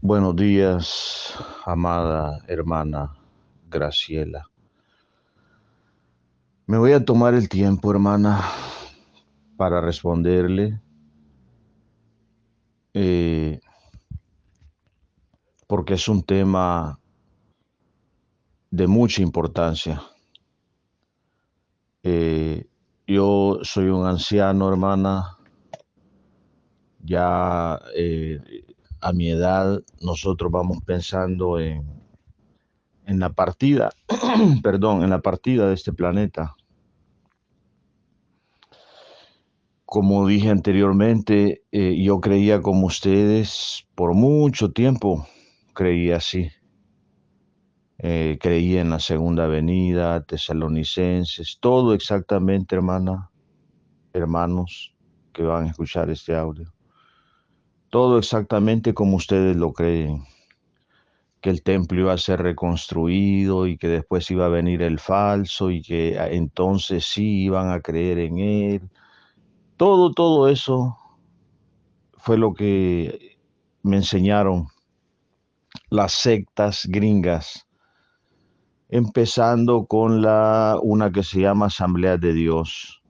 Buenos días, amada hermana Graciela. Me voy a tomar el tiempo, hermana, para responderle, eh, porque es un tema de mucha importancia. Eh, yo soy un anciano, hermana, ya a mi edad nosotros vamos pensando en la partida, perdón, en la partida de este planeta. Como dije anteriormente, yo creía como ustedes por mucho tiempo, creía así. Creí en la segunda venida, tesalonicenses, todo exactamente, hermana, hermanos que van a escuchar este audio. Todo exactamente como ustedes lo creen, que el templo iba a ser reconstruido y que después iba a venir el falso y que entonces sí iban a creer en él. Todo eso fue lo que me enseñaron las sectas gringas, empezando con una que se llama Asamblea de Dios.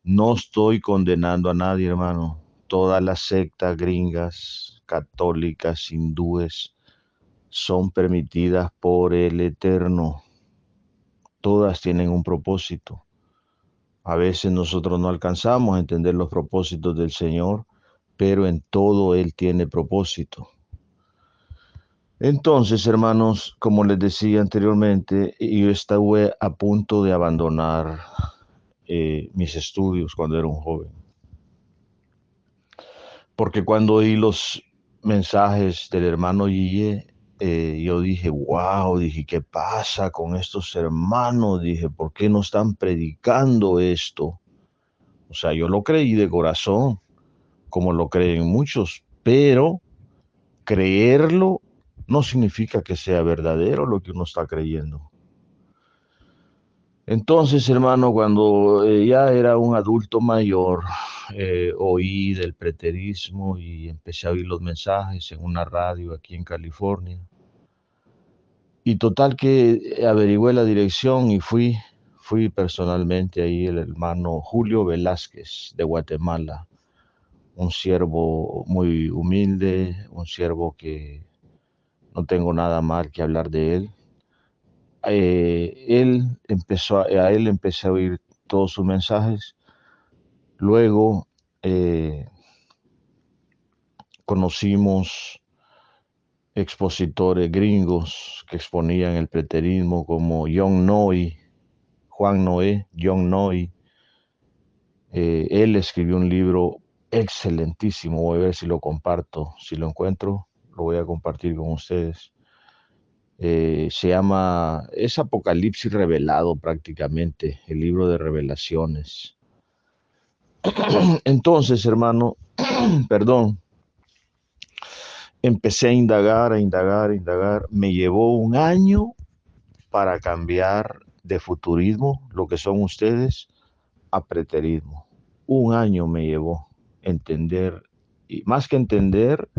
No estoy condenando a nadie, hermano. Todas las sectas gringas, católicas, hindúes, son permitidas por el Eterno. Todas tienen un propósito. A veces nosotros no alcanzamos a entender los propósitos del Señor, pero en todo Él tiene propósito. Entonces, hermanos, como les decía anteriormente, yo estuve a punto de abandonar mis estudios cuando era un joven, porque cuando oí los mensajes del hermano Guille, yo dije, wow, dije, ¿qué pasa con estos hermanos? Dije, ¿por qué no están predicando esto? O sea, yo lo creí de corazón, como lo creen muchos, pero creerlo no significa que sea verdadero lo que uno está creyendo. Entonces, hermano, cuando ya era un adulto mayor, oí del preterismo y empecé a oír los mensajes en una radio aquí en California. Y total que averigüé la dirección y fui personalmente ahí el hermano Julio Velázquez de Guatemala, un siervo muy humilde, un siervo que no tengo nada mal que hablar de él. A él empecé a oír todos sus mensajes. Luego eh, conocimos expositores gringos que exponían el preterismo como John Noy, Juan Noé, John Noy. Él escribió un libro excelentísimo, voy a ver si lo comparto, si lo encuentro, lo voy a compartir con ustedes. Es Apocalipsis revelado prácticamente, el libro de revelaciones. Entonces, hermano, perdón, empecé a indagar, a indagar, a indagar. Me llevó un año para cambiar de futurismo, lo que son ustedes, a preterismo. Un año me llevó entender, y más que entender,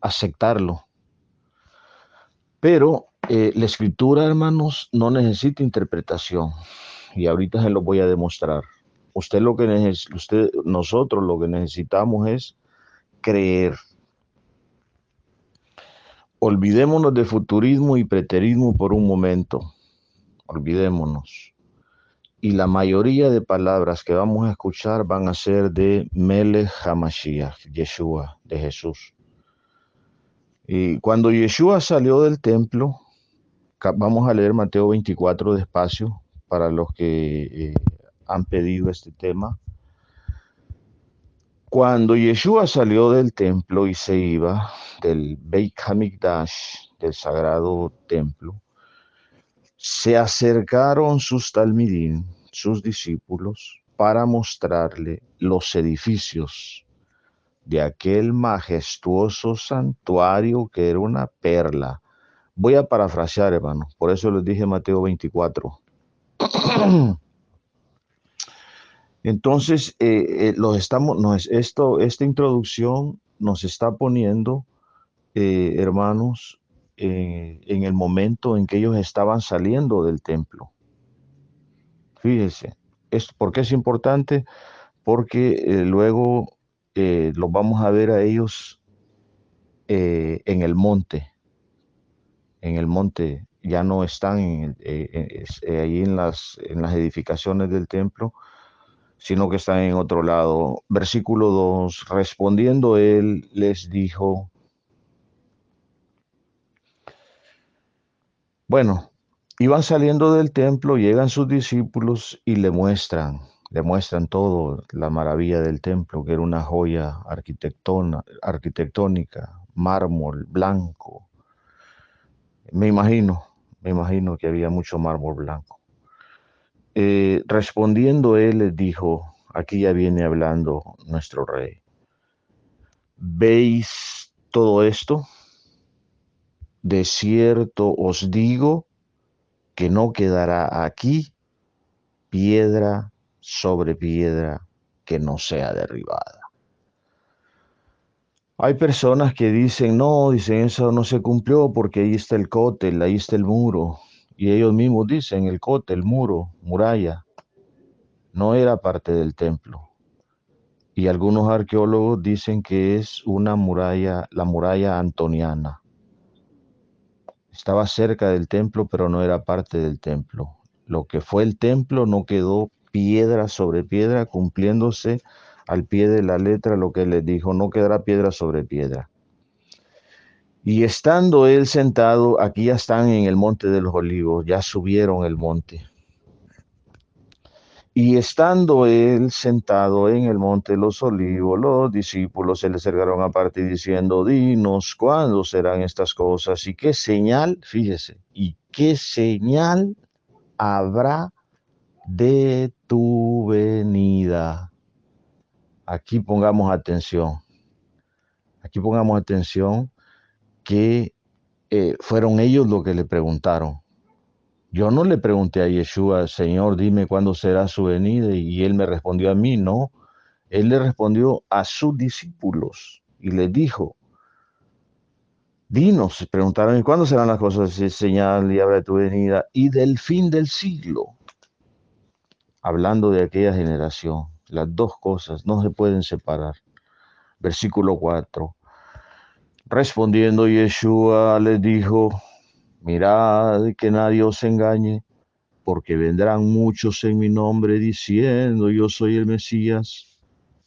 aceptarlo. Pero la escritura, hermanos, no necesita interpretación. Y ahorita se lo voy a demostrar. Nosotros lo que necesitamos es creer. Olvidémonos de futurismo y preterismo por un momento. Olvidémonos. Y la mayoría de palabras que vamos a escuchar van a ser de Melech HaMashiach, Yeshua, de Jesús. Y cuando Yeshua salió del templo, vamos a leer Mateo 24 despacio para los que han pedido este tema. Cuando Yeshua salió del templo y se iba del Beit HaMikdash, del sagrado templo, se acercaron sus talmidim, sus discípulos, para mostrarle los edificios de aquel majestuoso santuario que era una perla. Voy a parafrasear, hermano, por eso les dije Mateo 24. Entonces, esta introducción nos está poniendo hermanos, en el momento en que ellos estaban saliendo del templo. Fíjese, ¿por qué es importante? Porque luego los vamos a ver a ellos en el monte. En el monte ya no están ahí en las edificaciones del templo, sino que están en otro lado. Versículo 2, respondiendo él les dijo, bueno, iban saliendo del templo, llegan sus discípulos y le muestran todo, la maravilla del templo, que era una joya arquitectónica, mármol blanco. Me imagino, me imagino que había mucho mármol blanco. Respondiendo él les dijo, aquí ya viene hablando nuestro rey, ¿veis todo esto? De cierto os digo que no quedará aquí piedra sobre piedra que no sea derribada. Hay personas que dicen, no, dicen, eso no se cumplió porque ahí está el cótel, ahí está el muro. Y ellos mismos dicen, el cótel, el muro, muralla, no era parte del templo. Y algunos arqueólogos dicen que es una muralla, la muralla antoniana. Estaba cerca del templo, pero no era parte del templo. Lo que fue el templo no quedó piedra sobre piedra, cumpliéndose al pie de la letra lo que les dijo, no quedará piedra sobre piedra. Y estando él sentado, aquí ya están en el monte de los olivos, ya subieron el monte. Y estando él sentado en el monte de los olivos, los discípulos se le acercaron aparte diciendo, dinos, ¿cuándo serán estas cosas? ¿Y qué señal, fíjese, y qué señal habrá de tu venida? Aquí pongamos atención, aquí pongamos atención que fueron ellos los que le preguntaron. Yo no le pregunté a Yeshua, Señor, dime cuándo será su venida, y él me respondió a mí, no. Él le respondió a sus discípulos y les dijo, dinos, preguntaron, ¿y cuándo serán las cosas de señal y habla de tu venida y del fin del siglo? Hablando de aquella generación, las dos cosas no se pueden separar. Versículo 4. Respondiendo Yeshua les dijo, mirad que nadie os engañe, porque vendrán muchos en mi nombre diciendo yo soy el Mesías,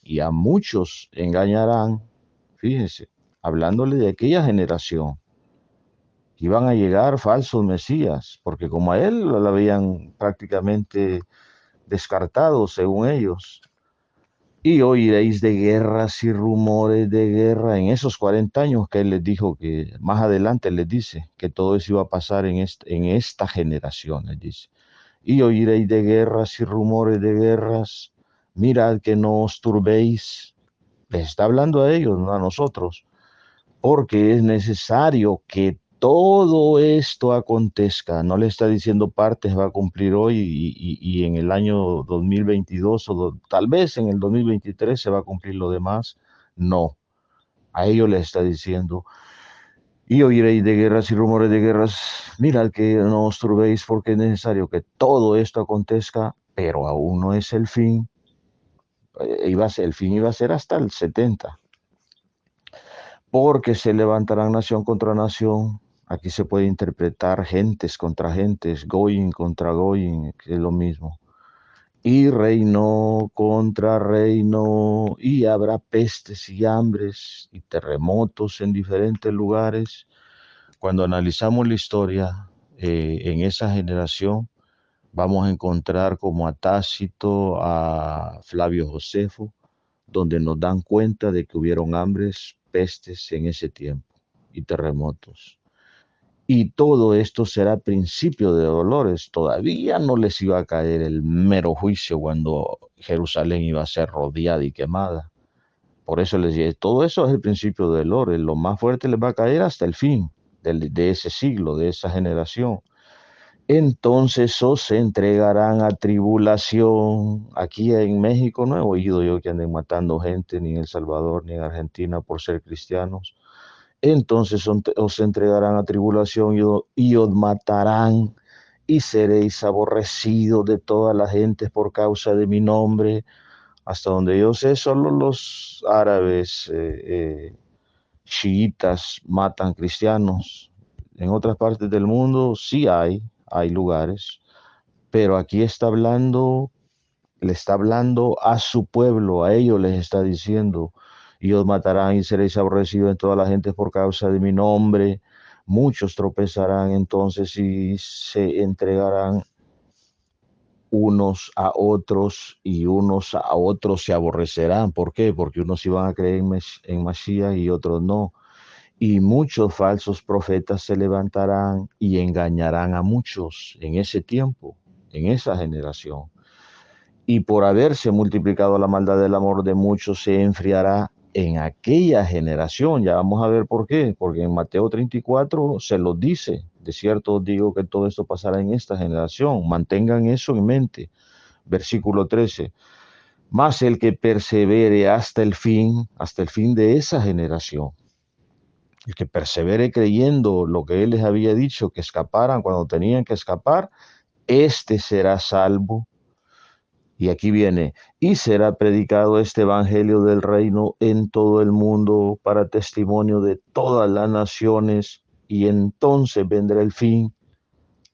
y a muchos engañarán. Fíjense, hablándole de aquella generación, iban a llegar falsos Mesías, porque como a él lo habían prácticamente descartado según ellos. Y oiréis de guerras y rumores de guerra en esos 40 años que él les dijo que más adelante les dice que todo eso iba a pasar en esta generación, les dice. Y oiréis de guerras y rumores de guerras, mirad que no os turbéis. Les está hablando a ellos, no a nosotros, porque es necesario que todo esto acontezca. No le está diciendo partes va a cumplir hoy y en el año 2022 tal vez en el 2023 se va a cumplir lo demás. No, a ellos les está diciendo, y oiréis de guerras y rumores de guerras, mirad que no os turbéis porque es necesario que todo esto acontezca, pero aún no es el fin. El fin iba a ser hasta el 70, porque se levantarán nación contra nación. Aquí se puede interpretar gentes contra gentes, Goyim contra Goyim, que es lo mismo. Y reino contra reino, y habrá pestes y hambres y terremotos en diferentes lugares. Cuando analizamos la historia en esa generación, vamos a encontrar como a Tácito, a Flavio Josefo, donde nos dan cuenta de que hubieron hambres, pestes en ese tiempo y terremotos. Y todo esto será principio de dolores. Todavía no les iba a caer el mero juicio cuando Jerusalén iba a ser rodeada y quemada. Por eso les dije, todo eso es el principio de dolores. Lo más fuerte les va a caer hasta el fin de ese siglo, de esa generación. Entonces os entregarán a tribulación. Aquí en México no he oído yo que anden matando gente, ni en El Salvador, ni en Argentina por ser cristianos. entonces os entregarán a tribulación y os matarán y seréis aborrecidos de todas las gentes por causa de mi nombre. Hasta donde yo sé, solo los árabes chiitas matan cristianos. En otras partes del mundo sí hay lugares, pero aquí le está hablando a su pueblo, a ellos les está diciendo, y os matarán y seréis aborrecidos en toda la gente por causa de mi nombre. Muchos tropezarán entonces y se entregarán unos a otros y unos a otros se aborrecerán. ¿Por qué? Porque unos iban a creer en Mashiach y otros no. Y muchos falsos profetas se levantarán y engañarán a muchos en ese tiempo, en esa generación. Y por haberse multiplicado la maldad del amor de muchos, se enfriará en aquella generación. Ya vamos a ver por qué. Porque en Mateo 34 se los dice. De cierto os digo que todo esto pasará en esta generación. Mantengan eso en mente. Versículo 13. Mas el que persevere hasta el fin de esa generación, el que persevere creyendo lo que él les había dicho, que escaparan cuando tenían que escapar, este será salvo. Y aquí viene, y será predicado este evangelio del reino en todo el mundo para testimonio de todas las naciones, y entonces vendrá el fin.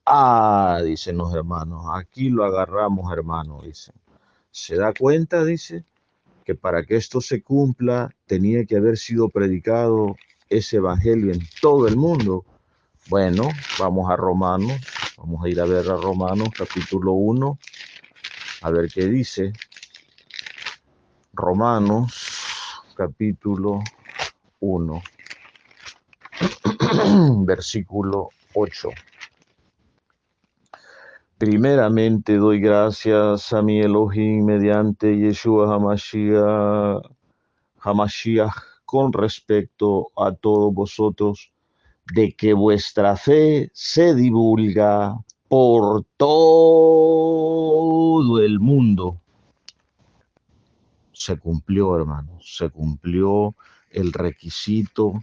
Ah, dicen los hermanos, aquí lo agarramos, hermano, dicen. ¿Se da cuenta? Dice, que para que esto se cumpla tenía que haber sido predicado ese evangelio en todo el mundo. Bueno, vamos a Romanos, vamos a ir a ver a Romanos capítulo 1, a ver qué dice. Romanos capítulo 1, versículo 8. Primeramente doy gracias a mi Elohim mediante Yeshua Hamashiach con respecto a todos vosotros, de que vuestra fe se divulga por todo el mundo. Se cumplió, hermanos, se cumplió el requisito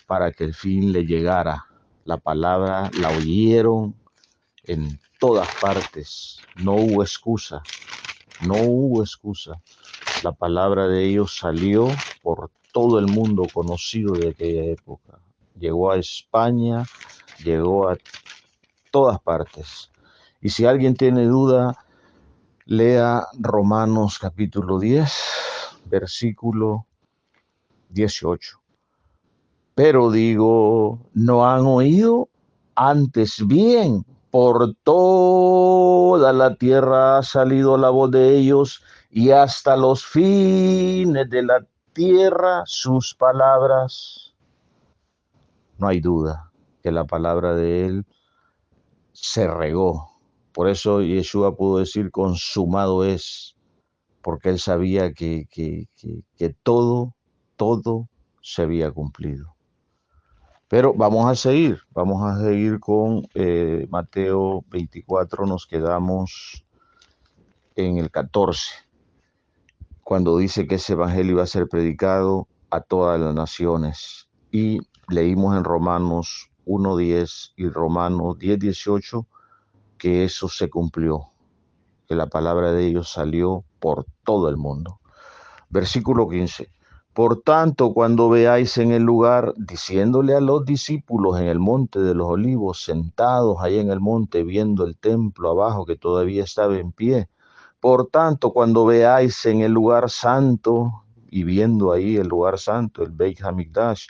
para que el fin le llegara. La palabra la oyeron en todas partes. No hubo excusa, no hubo excusa. La palabra de ellos salió por todo el mundo conocido de aquella época. Llegó a España, llegó a todas partes. Y si alguien tiene duda, lea Romanos capítulo 10, versículo 18. Pero digo, ¿no han oído? Antes bien, por toda la tierra ha salido la voz de ellos, y hasta los fines de la tierra sus palabras. No hay duda que la palabra de él se regó. Por eso Yeshua pudo decir consumado es, porque él sabía que todo se había cumplido. Pero vamos a seguir con Mateo 24, nos quedamos en el 14, cuando dice que ese evangelio iba a ser predicado a todas las naciones. Y leímos en Romanos 1:10 y Romanos 10:18 que eso se cumplió, que la palabra de ellos salió por todo el mundo. Versículo 15. Por tanto, cuando veáis en el lugar, diciéndole a los discípulos en el monte de los olivos, sentados ahí en el monte, viendo el templo abajo que todavía estaba en pie. Por tanto, cuando veáis en el lugar santo, y viendo ahí el lugar santo, el Beit Hamikdash,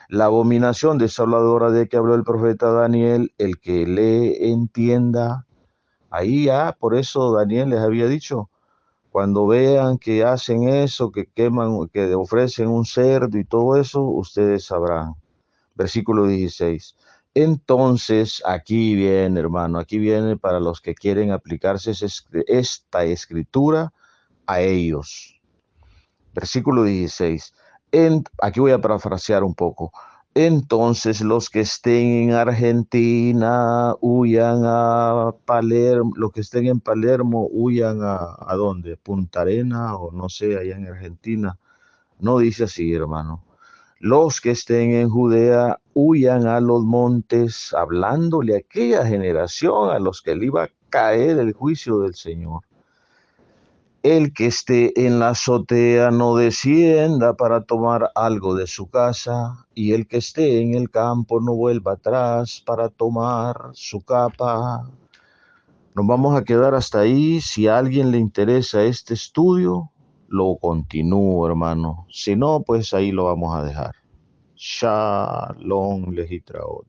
la abominación desoladora de que habló el profeta Daniel, el que le entienda, ahí ya, por eso Daniel les había dicho, cuando vean que hacen eso, que queman, que ofrecen un cerdo y todo eso, ustedes sabrán. Versículo 16. Entonces, aquí viene, hermano, aquí viene para los que quieren aplicarse esta escritura a ellos. Versículo 16. Aquí voy a parafrasear un poco. Entonces los que estén en Argentina huyan a Palermo, los que estén en Palermo huyan ¿a dónde? Punta Arena o no sé, allá en Argentina. No dice así, hermano. Los que estén en Judea huyan a los montes, hablándole a aquella generación a los que le iba a caer el juicio del Señor. El que esté en la azotea no descienda para tomar algo de su casa, y el que esté en el campo no vuelva atrás para tomar su capa. Nos vamos a quedar hasta ahí. Si a alguien le interesa este estudio, lo continúo, hermano. Si no, pues ahí lo vamos a dejar. Shalom, legitraot.